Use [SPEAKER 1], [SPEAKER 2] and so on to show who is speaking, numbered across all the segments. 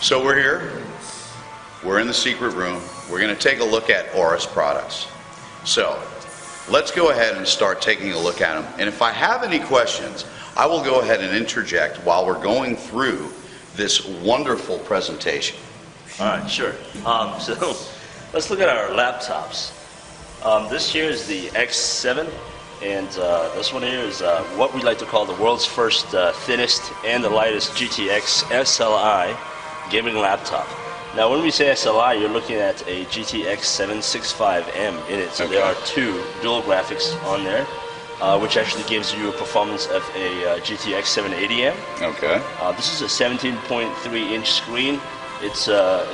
[SPEAKER 1] So we're here. We're in the secret room. We're going to take a look at Orus products. So let's go ahead and start taking a look at them. And if I have any questions, I will go ahead and interject while we're going through this wonderful presentation.
[SPEAKER 2] All right, sure. So let's look at our laptops. This here is the X7, and this one here is what we like to call the world's first thinnest and the lightest GTX SLI gaming laptop. Now, when we say SLI, you're looking at a GTX 765M in it. So there are two dual graphics on there, which actually gives you a performance of a GTX 780M.
[SPEAKER 1] Okay.
[SPEAKER 2] This is a 17.3-inch screen. It's a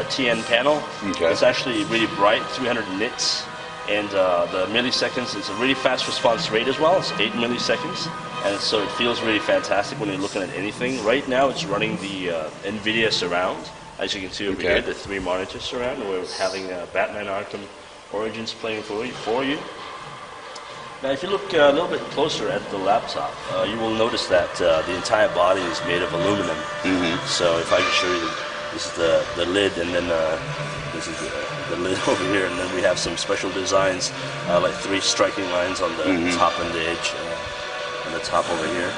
[SPEAKER 2] TN panel.
[SPEAKER 1] Okay.
[SPEAKER 2] It's actually really bright, 300 nits. And the milliseconds, it's a really fast response rate as well. It's 8 milliseconds. And so it feels really fantastic when you're looking at anything. Right now it's running the NVIDIA Surround. As you can see over here, the 3 monitor surround. We're having Batman Arkham Origins playing for you. Now if you look a little bit closer at the laptop, you will notice that the entire body is made of aluminum. So if I can show you, this is the lid, and then this is the lid over here, and then we have some special designs, like 3 striking lines on the top and the edge, and the top over here.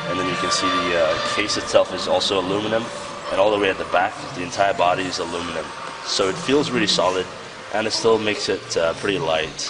[SPEAKER 2] And then you can see the case itself is also aluminum, and all the way at the back, the entire body is aluminum. So it feels really solid, and it still makes it pretty light.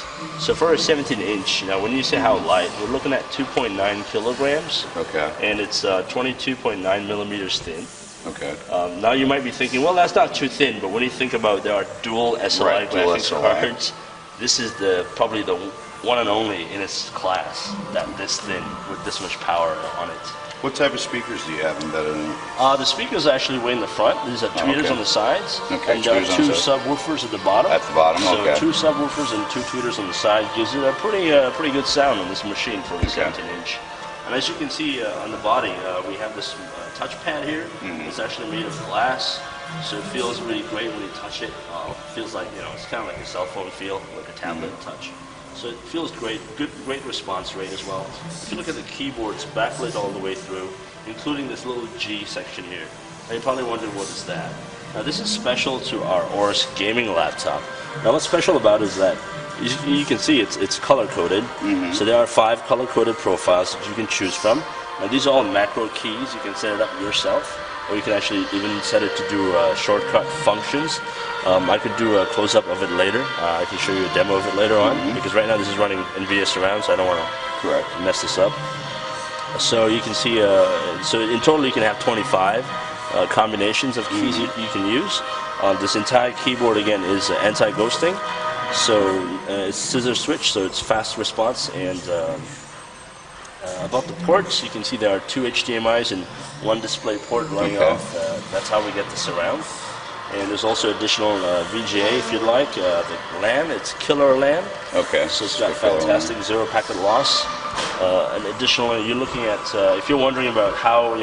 [SPEAKER 2] So for a 17-inch, now when you say how light, we're looking at 2.9 kilograms.
[SPEAKER 1] Okay.
[SPEAKER 2] And it's 22.9 millimeters thin.
[SPEAKER 1] Okay.
[SPEAKER 2] Now you might be thinking, well, that's not too thin, but when you think about there are dual SLI graphics cards, this is probably the one and only in its class that this thin with this much power on it.
[SPEAKER 1] What type of speakers do you have embedded in it?
[SPEAKER 2] The speakers are actually way in the front. These are tweeters on the sides, and there are 2 subwoofers at the bottom.
[SPEAKER 1] At the bottom,
[SPEAKER 2] so 2 subwoofers and 2 tweeters on the side gives it a pretty good sound on this machine for a 17-inch. And as you can see on the body, we have this touchpad here. It's actually made of glass, so it feels really great when you touch it. It feels like, it's kind of like a cell phone feel, like a tablet touch. So it feels great, great response rate as well. If you look at the keyboard, it's backlit all the way through, including this little G section here. Now you're probably wondering, what is that? Now this is special to our Orus gaming laptop. Now what's special about it is that you can see it's color-coded. So there are 5 color-coded profiles that you can choose from. Now these are all macro keys. You can set it up yourself, or you can actually even set it to do shortcut functions. I could do a close-up of it later. I can show you a demo of it later on, because right now this is running NVIDIA Surround, so I don't want to mess this up. So you can see, so in total you can have 25 combinations of keys you can use. This entire keyboard again is anti-ghosting. So it's scissor switch, so it's fast response. And about the ports, you can see there are 2 HDMIs and 1 display port running off. That's how we get the surround. And there's also additional VGA if you'd like. The LAN, it's killer LAN. Okay. So it's got fantastic 0 packet loss. And additionally, you're looking at, if you're wondering about how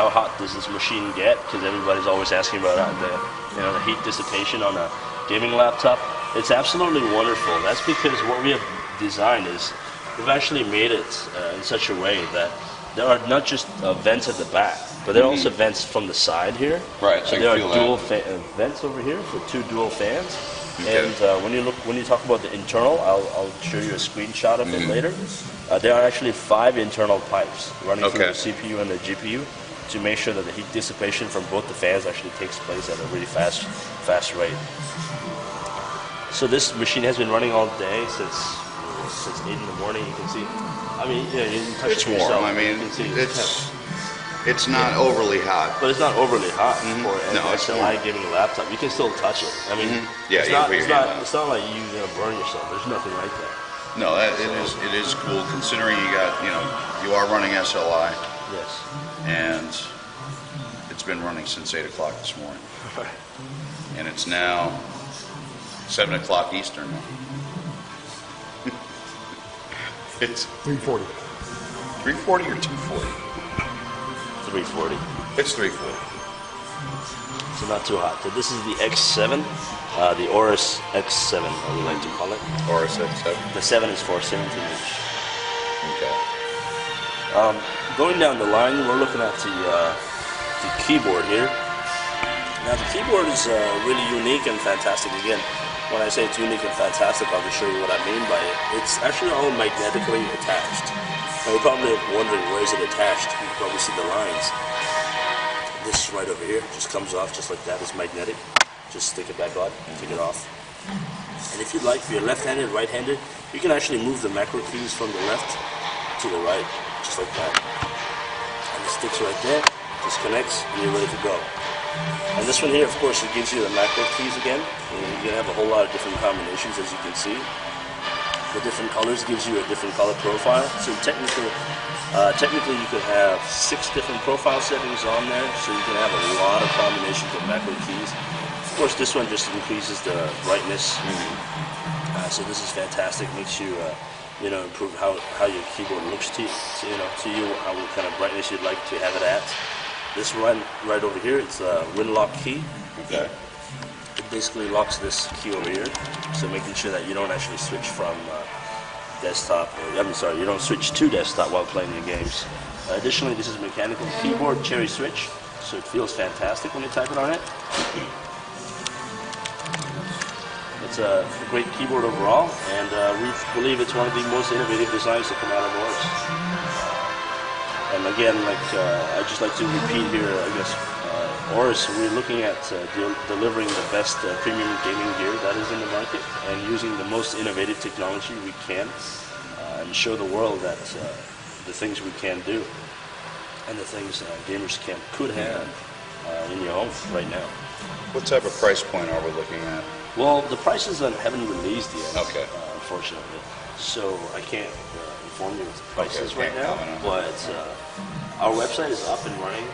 [SPEAKER 2] hot does this machine get, because everybody's always asking about the heat dissipation on a gaming laptop. It's absolutely wonderful. That's because what we have designed is we've actually made it in such a way that there are not just vents at the back, but there are also vents from the side here. Right. So there are dual vents over here for 2 dual fans. And when you talk about the internal, I'll show you a screenshot of it later. There are actually 5 internal pipes running through the CPU and the GPU to make sure that the heat dissipation from both the fans actually takes place at a really fast rate. So this machine has been running all day since 8 in the morning. You can see. I mean, you can touch it yourself.
[SPEAKER 1] I mean, it's not overly hot.
[SPEAKER 2] But it's not overly hot for an SLI gaming laptop. You can still touch it. I mean, it's not like you're gonna burn yourself. There's nothing like that.
[SPEAKER 1] No, it is cool considering you are running SLI.
[SPEAKER 2] Yes.
[SPEAKER 1] And it's been running since 8 o'clock this morning. And it's now 7 o'clock Eastern. It's
[SPEAKER 3] 340.
[SPEAKER 1] 340 or 240?
[SPEAKER 2] 340.
[SPEAKER 1] It's 340.
[SPEAKER 2] So not too hot. So this is the X7, the Orus X7, as we like to call it.
[SPEAKER 1] Orus X7.
[SPEAKER 2] The 7 is for 17-inch.
[SPEAKER 1] Okay.
[SPEAKER 2] Going down the line, we're looking at the keyboard here. Now the keyboard is really unique and fantastic. Again, when I say it's unique and fantastic, I'll just show you what I mean by it. It's actually all magnetically attached. Now you're probably wondering, where is it attached? You can probably see the lines. This right over here just comes off just like that. It's magnetic. Just stick it back on and take it off. And if you'd like, if you're left-handed, right-handed, you can actually move the macro keys from the left to the right, just like that. And it sticks right there, disconnects, and you're ready to go. And this one here, of course, it gives you the macro keys again. And you can have a whole lot of different combinations, as you can see. The different colors gives you a different color profile. So technically you could have 6 different profile settings on there, so you can have a lot of combinations of macro keys. Of course, this one just increases the brightness. So this is fantastic. Makes you, improve how your keyboard looks to you, what kind of brightness you'd like to have it at. This one right over here, it's a win-lock key.
[SPEAKER 1] Okay.
[SPEAKER 2] It basically locks this key over here, so making sure that you don't actually switch from desktop, you don't switch to desktop while playing your games. Additionally, this is a mechanical keyboard cherry switch, so it feels fantastic when you type it on it. It's a great keyboard overall, and we believe it's one of the most innovative designs to come out of Orus. And again, I just like to repeat here, I guess, Orus, we're looking at delivering the best premium gaming gear that is in the market, and using the most innovative technology we can, and show the world that the things we can do, and the things gamers could have in your home right now.
[SPEAKER 1] What type of price point are we looking at?
[SPEAKER 2] Well, the prices haven't released yet,
[SPEAKER 1] okay.
[SPEAKER 2] Unfortunately. So I can't inform you with the prices right now, but our website is up and running.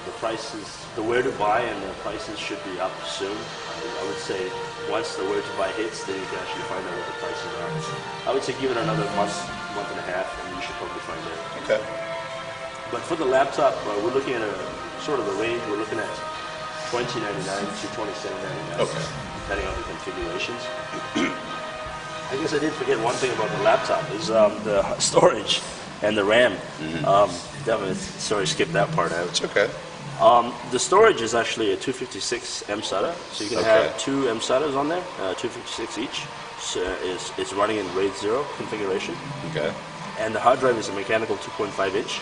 [SPEAKER 2] The prices, the where to buy and the prices should be up soon. I would say once the where to buy hits, then you can actually find out what the prices are. I would say give it another month and a half, and you should probably find out.
[SPEAKER 1] Okay.
[SPEAKER 2] But for the laptop, we're looking at a sort of a range. We're looking at $20.99 to $27.99,
[SPEAKER 1] okay,
[SPEAKER 2] depending on the configurations. I guess I did forget one thing about the laptop is the storage and the RAM. Sorry, skip that part out.
[SPEAKER 1] It's okay.
[SPEAKER 2] The storage is actually a 256 mSATA, so you can have 2 mSATAs on there, 256 each. So it's running in RAID 0 configuration.
[SPEAKER 1] Okay.
[SPEAKER 2] And the hard drive is a mechanical 2.5 inch,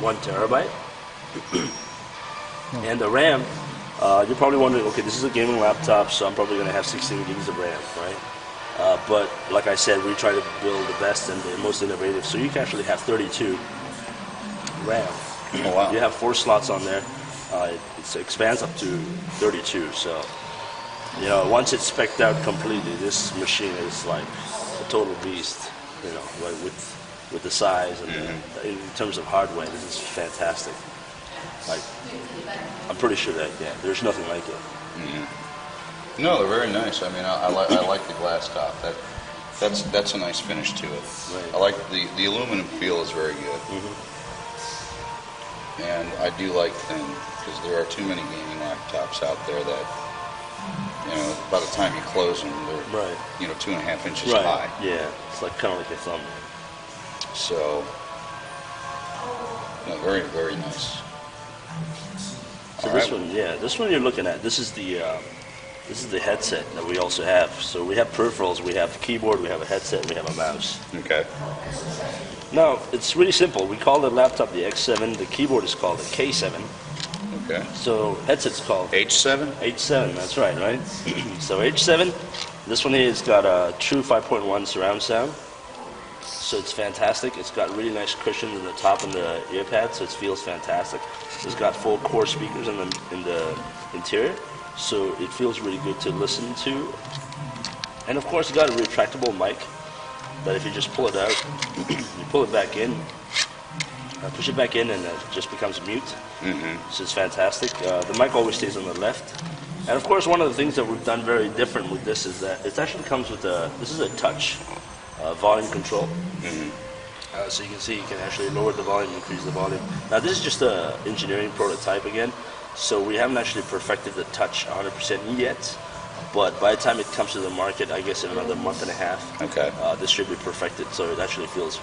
[SPEAKER 2] 1 terabyte. And the RAM, you're probably wondering, okay, this is a gaming laptop, so I'm probably going to have 16 gigs of RAM, right? But like I said, we try to build the best and the most innovative, so you can actually have 32 RAM.
[SPEAKER 1] Oh, wow.
[SPEAKER 2] You have 4 slots on there. It expands up to 32, so once it's spec'd out completely, this machine is like a total beast, right, with the size and in terms of hardware, this is fantastic. Like, I'm pretty sure that there's nothing like it.
[SPEAKER 1] No, they're very nice. I mean, I like the glass top. That's a nice finish to it.
[SPEAKER 2] Right.
[SPEAKER 1] I like the aluminum feel is very good. And I do like thin, because there are too many gaming laptops out there that, by the time you close them, they're 2.5 inches high.
[SPEAKER 2] Yeah, it's like kind of like a thumb.
[SPEAKER 1] So, very, very nice.
[SPEAKER 2] So this one you're looking at. This is the headset that we also have. So we have peripherals, we have a keyboard, we have a headset, we have a mouse.
[SPEAKER 1] Okay.
[SPEAKER 2] Now, it's really simple. We call the laptop the X7, the keyboard is called the K7.
[SPEAKER 1] Okay.
[SPEAKER 2] So headset's called
[SPEAKER 1] H7?
[SPEAKER 2] H7, that's right? So H7, this one here has got a true 5.1 surround sound. So it's fantastic. It's got really nice cushions in the top and the ear pad, so it feels fantastic. It's got full core speakers in the interior, so it feels really good to listen to. And of course, it's got a retractable mic that if you just pull it out, you pull it back in, push it back in, and it just becomes mute. So it's fantastic. The mic always stays on the left. And of course, one of the things that we've done very different with this is that it actually comes with this is a touch volume control. So you can see you can actually lower the volume, increase the volume. Now this is just an engineering prototype again, so we haven't actually perfected the touch 100% yet. But by the time it comes to the market, I guess in another month and a half, this should be perfected. So it actually feels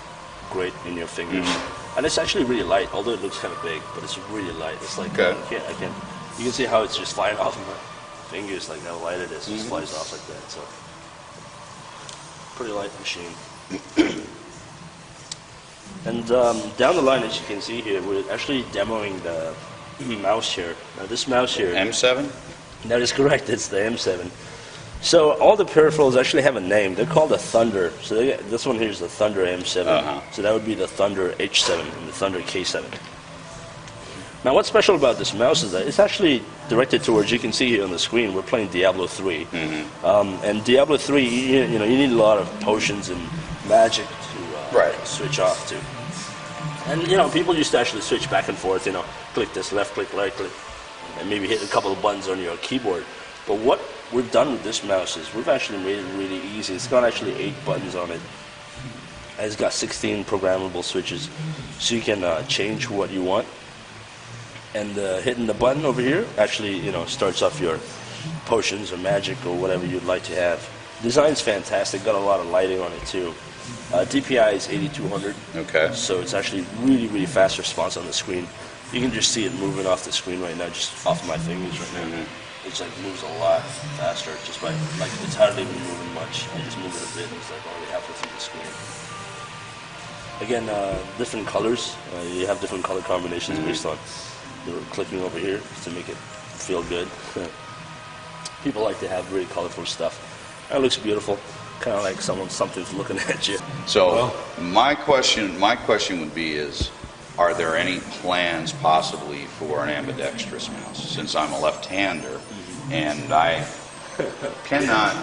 [SPEAKER 2] great in your fingers, and it's actually really light. Although it looks kind of big, but it's really light. It's like I can't You can see how it's just flying off of my fingers, like how light it is. It just flies off like that. So pretty light machine. And down the line, as you can see here, we're actually demoing the mouse here. Now this mouse here,
[SPEAKER 1] M7?
[SPEAKER 2] that is correct. It's the M7. So all the peripherals actually have a name. They're called the Thunder. So this one here is the Thunder M7. So that would be the Thunder H7 and the Thunder K7. Now what's special about this mouse is that it's actually directed towards, you can see here on the screen, we're playing Diablo 3. And Diablo 3, you need a lot of potions and magic to switch off to. And people used to actually switch back and forth, click this, left click, right click, and maybe hit a couple of buttons on your keyboard. But what we've done with this mouse is we've actually made it really easy. It's got actually 8 buttons on it. And it's got 16 programmable switches, so you can change what you want. And hitting the button over here actually, starts off your potions or magic or whatever you'd like to have. Design's fantastic. Got a lot of lighting on it too. DPI is 8200.
[SPEAKER 1] Okay.
[SPEAKER 2] So it's actually really, really fast response on the screen. You can just see it moving off the screen right now, just off my fingers right now. It's like moves a lot faster, just by it's hardly even moving much. I just move it a bit, and it's like already halfway through the screen. Again, different colors. You have different color combinations based on the clicking over here to make it feel good. People like to have really colorful stuff. That looks beautiful, kind of like something's looking at you.
[SPEAKER 1] So my question would be are there any plans possibly for an ambidextrous mouse? Since I'm a left-hander and I cannot,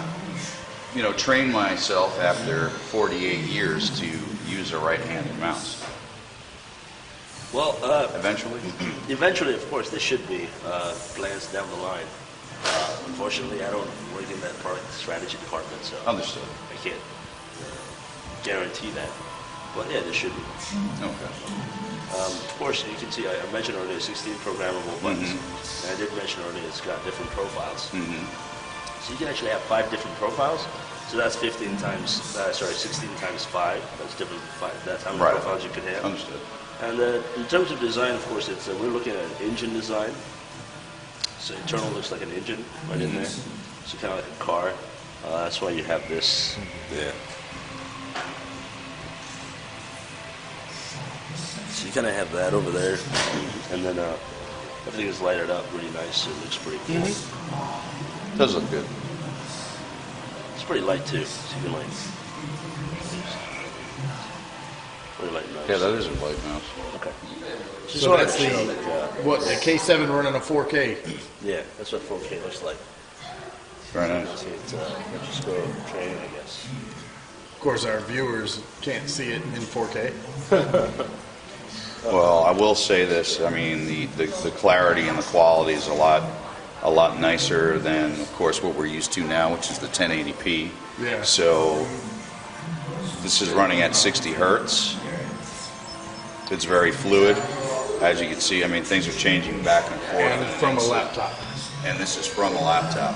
[SPEAKER 1] train myself after 48 years to use a right-handed mouse.
[SPEAKER 2] Well,
[SPEAKER 1] eventually,
[SPEAKER 2] of course, there should be plans down the line. Unfortunately, I don't work in that product strategy department, so
[SPEAKER 1] Understood.
[SPEAKER 2] I can't guarantee that. But yeah, there should be.
[SPEAKER 1] Okay.
[SPEAKER 2] Of course, you can see I mentioned earlier 16 programmable buttons, and I did mention earlier it's got different profiles. So you can actually have 5 different profiles. So that's 16 times 5. That's different. That's how many profiles you can have.
[SPEAKER 1] Understood.
[SPEAKER 2] And in terms of design, of course, we're looking at an engine design. So internal looks like an engine right in there. So kind of like a car. That's why you have this there. So you kind of have that over there, and then everything is lighted up really nice. So it looks pretty cool.
[SPEAKER 1] Does look good.
[SPEAKER 2] It's pretty light too. So you can pretty light mouse.
[SPEAKER 1] Yeah, that is a light mouse.
[SPEAKER 2] Okay.
[SPEAKER 3] So that's the K7 running a 4K.
[SPEAKER 2] Yeah, that's what 4K looks like.
[SPEAKER 1] Very nice.
[SPEAKER 2] See, it's just go training, I guess.
[SPEAKER 3] Of course, our viewers can't see it in 4K.
[SPEAKER 1] Well, I will say this. I mean, the clarity and the quality is a lot nicer than, of course, what we're used to now, which is the 1080p.
[SPEAKER 3] Yeah.
[SPEAKER 1] So this is running at 60 hertz. It's very fluid, as you can see. I mean, things are changing back and forth.
[SPEAKER 3] And from a laptop.
[SPEAKER 1] And this is from a laptop.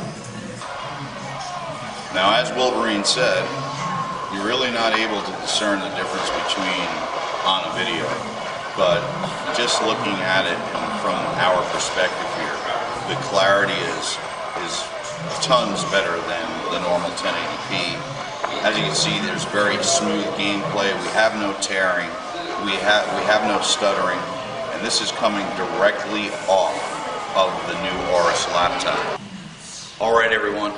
[SPEAKER 1] Now, as Wolverine said, you're really not able to discern the difference between on a video, but just looking at it from our perspective here, the clarity is tons better than the normal 1080p. As you can see, there's very smooth gameplay. We have no tearing. We have no stuttering, and this is coming directly off of the new Orus laptop. All right, everyone.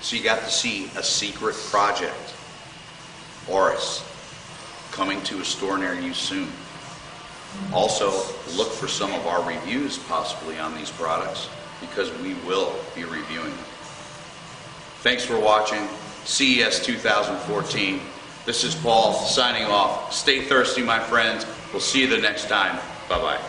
[SPEAKER 1] So you got to see a secret project, Orus, coming to a store near you soon. Also, look for some of our reviews possibly on these products, because we will be reviewing them. Thanks for watching CES 2014. This is Paul signing off. Stay thirsty, my friends. We'll see you the next time. Bye-bye.